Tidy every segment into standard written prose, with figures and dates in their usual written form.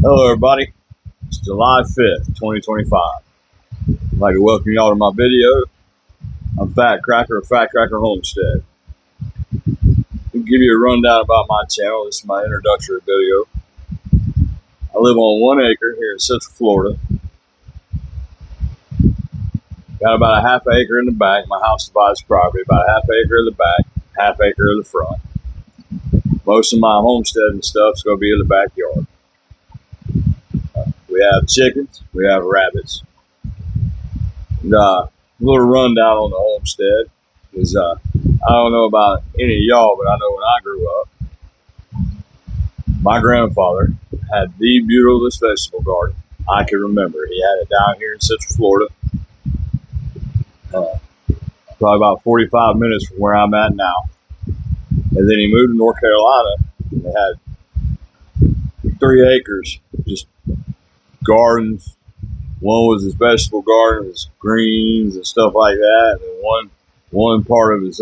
Hello, everybody. It's July 5th, 2025. I'd like to welcome y'all to my video. I'm Fat Cracker of Fat Cracker Homestead. I'll give you a rundown about my channel. This is my introductory video. I live on 1 acre here in Central Florida. Got about a half acre in the back. My house divides property. About a half acre in the back, half acre in the front. Most of my homestead and stuff is going to be in the backyard. We have chickens, we have rabbits. And, a little rundown on the homestead is I don't know about any of y'all, but I know when I grew up, my grandfather had the beautifulest vegetable garden I can remember. He had it down here in Central Florida, probably about 45 minutes from where I'm at now. And then he moved to North Carolina and had 3 acres, just gardens. One was his vegetable garden, his greens and stuff like that. And one part of his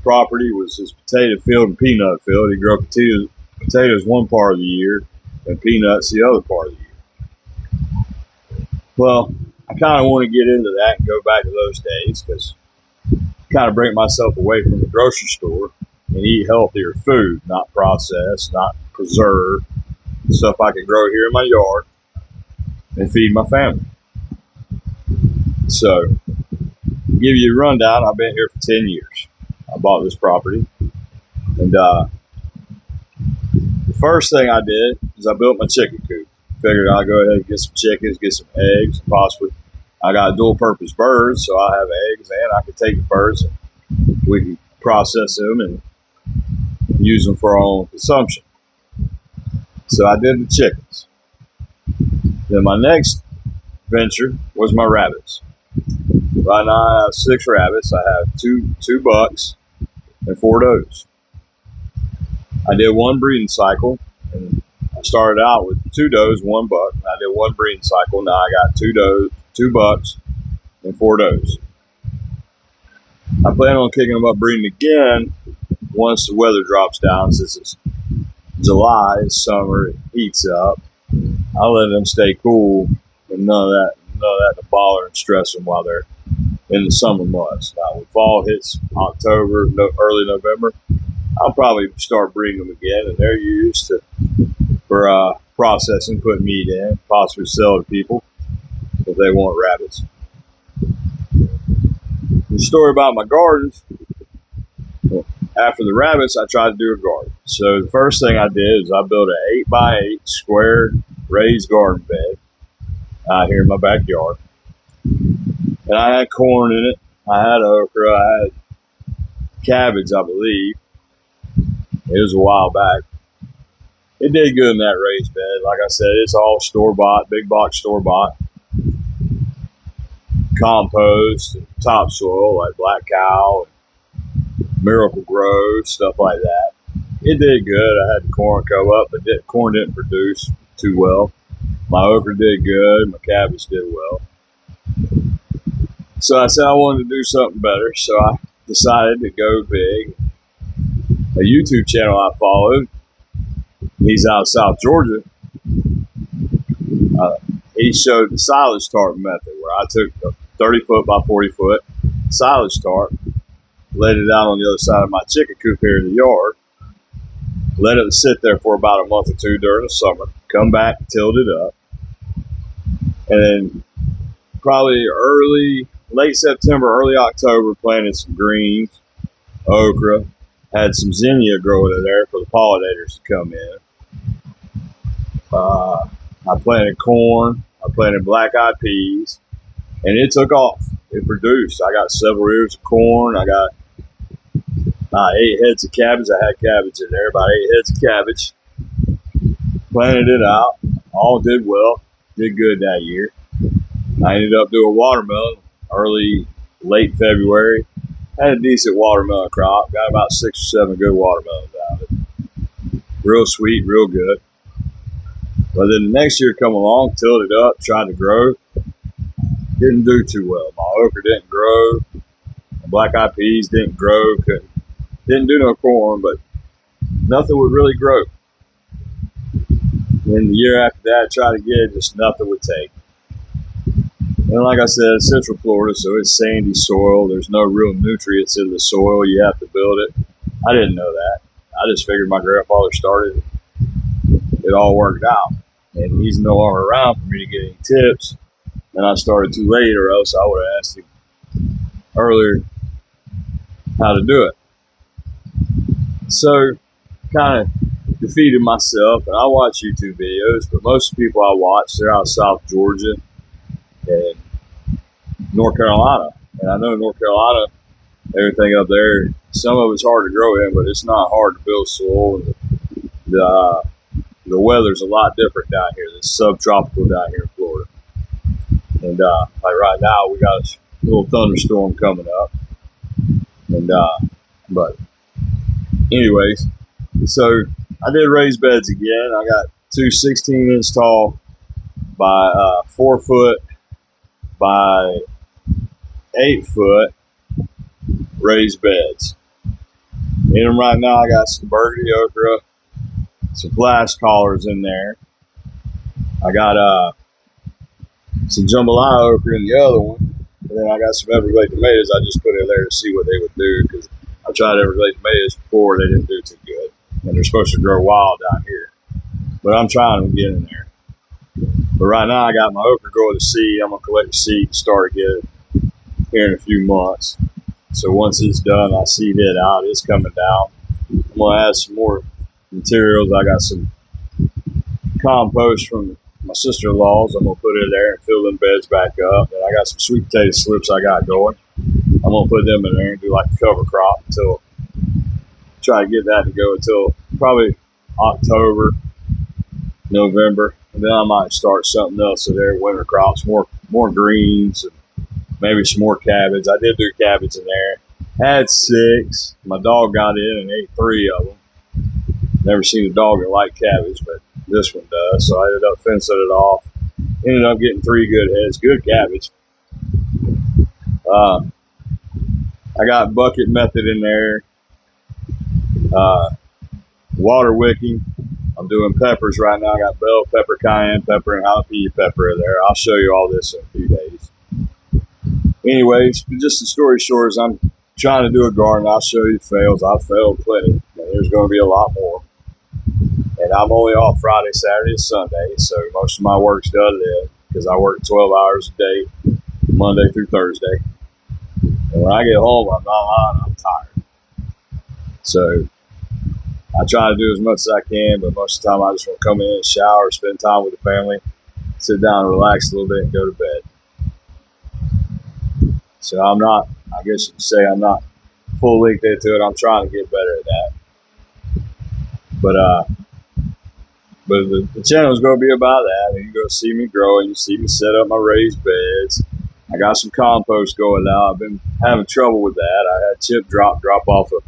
property was his potato field and peanut field. He grew up potatoes one part of the year and peanuts the other part of the year. Well, I kind of want to get into that and go back to those days because I kind of break myself away from the grocery store and eat healthier food, not processed, not preserved, stuff I can grow here in my yard and feed my family. So, to give you a rundown, I've been here for 10 years. I bought this property, and the first thing I did is I built my chicken coop. Figured I'd go ahead and get some chickens, get some eggs, and possibly I got dual-purpose birds, so I have eggs, and I can take the birds and we can process them and use them for our own consumption. So I did the chickens. Then my next venture was my rabbits. Right now I have 6 rabbits. I have two bucks and 4 does. I did 1 breeding cycle, and I started out with 2 does, 1 buck. And I did 1 breeding cycle. Now I got 2 bucks, and 4 does. I plan on kicking them up breeding again once the weather drops down. Since it's July, it's summer, it heats up. I'll let them stay cool, and none of that to bother and stress them while they're in the summer months. Now, when fall hits October, early November, I'll probably start breeding them again, and they're used for processing, putting meat in, possibly sell to people if they want rabbits. The story about my gardens. After the rabbits, I tried to do a garden. So the first thing I did is I built an 8x8 square raised garden bed out here in my backyard. And I had corn in it. I had okra. I had cabbage, I believe. It was a while back. It did good in that raised bed. Like I said, it's all store-bought, big box store-bought. Compost and topsoil like Black Cow and Miracle Grow, stuff like that. It did good. I had the corn come up, but corn didn't produce too well. My okra did good. My cabbage did well. So I said I wanted to do something better. So I decided to go big. A YouTube channel I followed, he's out of South Georgia. He showed the silage tarp method where I took a 30-foot by 40-foot silage tarp, laid it out on the other side of my chicken coop here in the yard, let it sit there for about a month or 2 during the summer, come back, tilled it up, and then probably late September, early October, planted some greens, okra, had some zinnia growing in there for the pollinators to come in. I planted corn, I planted black-eyed peas, and it took off. It produced. I got several ears of corn. I got 8 heads of cabbage. I had cabbage in there, about 8 heads of cabbage. Planted it out. All did well. Did good that year. I ended up doing watermelon late February. Had a decent watermelon crop. Got about 6 or 7 good watermelons out of it. Real sweet, real good. But then the next year come along, tilled it up, tried to grow. Didn't do too well. My okra didn't grow. My black-eyed peas didn't grow. Didn't do no corn, but nothing would really grow. Then the year after that, I tried to get it, just nothing would take. And like I said, Central Florida, so it's sandy soil. There's no real nutrients in the soil. You have to build it. I didn't know that. I just figured my grandfather started. It all worked out. And he's no longer around for me to get any tips. And I started too late, or else I would have asked him earlier how to do it. So, kind of defeated myself. And I watch YouTube videos, but most people I watch, they're out of South Georgia and North Carolina. And I know North Carolina, everything up there, some of it's hard to grow in, but it's not hard to build soil. The weather's a lot different down here. It's subtropical down here in Florida. And like right now, we got a little thunderstorm coming up. And but anyways, so I did raised beds again. I got two 16-inch tall by 4 foot by 8 foot raised beds. In them right now, I got some burgundy okra, some flash collars in there. I got some jambalaya okra in the other one. And then I got some Everglade tomatoes I just put in there to see what they would do, because I tried Everglade tomatoes before. They didn't do too good. And they're supposed to grow wild down here. But I'm trying to get in there. But right now I got my okra growing to seed. I'm going to collect the seed and start again here in a few months. So once it's done, I seed it out. It's coming down. I'm going to add some more materials. I got some compost from my sister-in-law's. I'm going to put it in there and fill them beds back up. And I got some sweet potato slips I got going. I'm going to put them in there and do like a cover crop until, try to get that to go until probably October, November. And then I might start something else in there, winter crops, more greens, and maybe some more cabbage. I did do cabbage in there. Had 6. My dog got in and ate 3 of them. Never seen a dog that liked cabbage, but this one does. So I ended up fencing it off. Ended up getting 3 good heads. Good cabbage. I got bucket method in there. Water wicking. I'm doing peppers right now. I got bell pepper, cayenne pepper, and jalapeno pepper in there. I'll show you all this in a few days. Anyways, just the story short is I'm trying to do a garden. I'll show you the fails. I've failed plenty. And there's going to be a lot more. And I'm only off Friday, Saturday, and Sunday. So most of my work's done then, because I work 12 hours a day, Monday through Thursday. And when I get home, I'm not lying, I'm tired. So I try to do as much as I can, but most of the time I just want to come in, shower, spend time with the family, sit down and relax a little bit and go to bed. So I'm not, I guess you could say I'm not full linked into it. I'm trying to get better at that. But the channel is going to be about that. And you're going to see me grow, and you see me set up my raised beds. I got some compost going now. I've been having trouble with that. I had Chip drop off a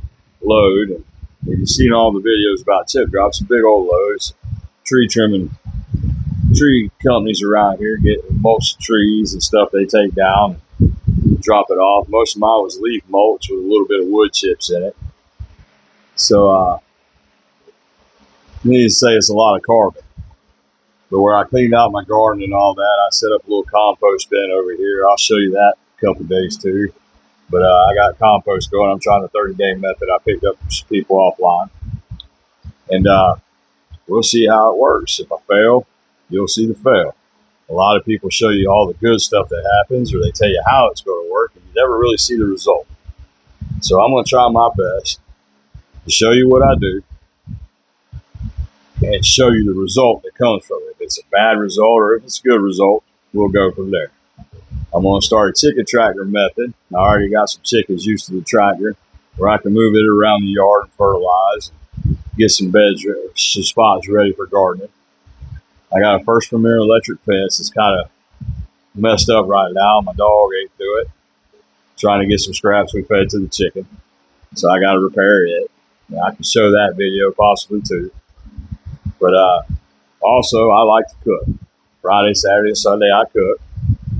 load, and you've seen all the videos about Chip drops, big old loads. Tree companies around here get mulch trees and stuff they take down and drop it off. Most of mine was leaf mulch with a little bit of wood chips in it. So needless to say, it's a lot of carbon. But where I cleaned out my garden and all that, I set up a little compost bin over here. I'll show you that in a couple of days too. But I got compost going. I'm trying the 30-day method. I picked up from some people offline. And we'll see how it works. If I fail, you'll see the fail. A lot of people show you all the good stuff that happens, or they tell you how it's going to work, and you never really see the result. So I'm going to try my best to show you what I do and show you the result that comes from it. If it's a bad result or if it's a good result, we'll go from there. I'm going to start a chicken tractor method. I already got some chickens used to the tractor where I can move it around the yard and fertilize, and get some beds, some spots ready for gardening. I got a First Premier electric fence. It's kind of messed up right now. My dog ate through it, trying to get some scraps we fed to the chicken. So I got to repair it. Now, I can show that video possibly too. But also, I like to cook. Friday, Saturday, and Sunday, I cook.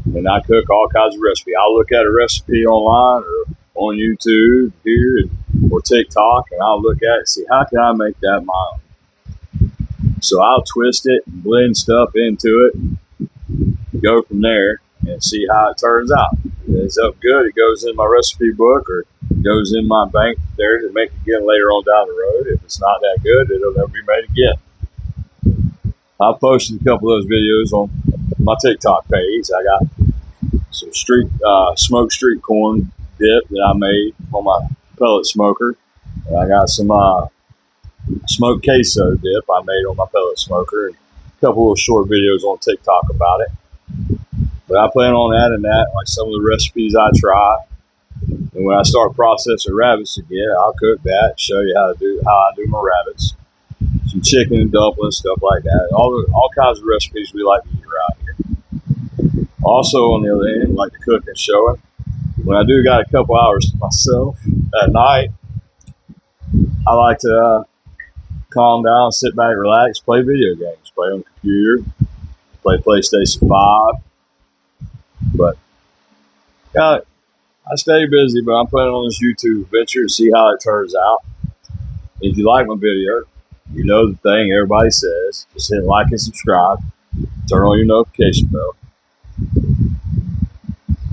And I cook all kinds of recipes. I'll look at a recipe online or on YouTube here or TikTok, and I'll look at it and see, how can I make that my own? So I'll twist it and blend stuff into it, go from there, and see how it turns out. If it's up good, it goes in my recipe book or goes in my bank there to make again later on down the road. If it's not that good, it'll never be made again. I posted a couple of those videos on my TikTok page. I got some smoked street corn dip that I made on my pellet smoker. And I got some smoked queso dip I made on my pellet smoker. And a couple of short videos on TikTok about it. But I plan on adding that, like some of the recipes I try. And when I start processing rabbits again, I'll cook that, show you how I do my rabbits. Some chicken and dumplings, stuff like that. All kinds of recipes we like to eat around here. Also, on the other hand, like to cook and show it. When I do got a couple hours to myself at night, I like to calm down, sit back, relax, play video games, play on the computer, play PlayStation 5. But I stay busy, but I'm planning on this YouTube venture to see how it turns out. If you like my video, you know the thing everybody says. Just hit like and subscribe. Turn on your notification bell.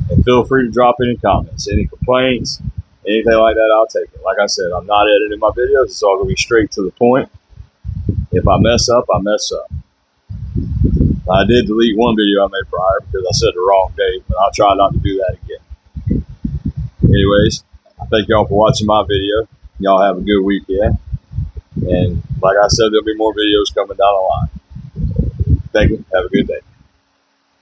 And feel free to drop any comments, any complaints, anything like that, I'll take it. Like I said, I'm not editing my videos. It's all going to be straight to the point. If I mess up, I mess up. I did delete one video I made prior because I said the wrong date, but I'll try not to do that again. Anyways, I thank y'all for watching my video. Y'all have a good weekend. And like I said, there'll be more videos coming down the line. Thank you. Have a good day.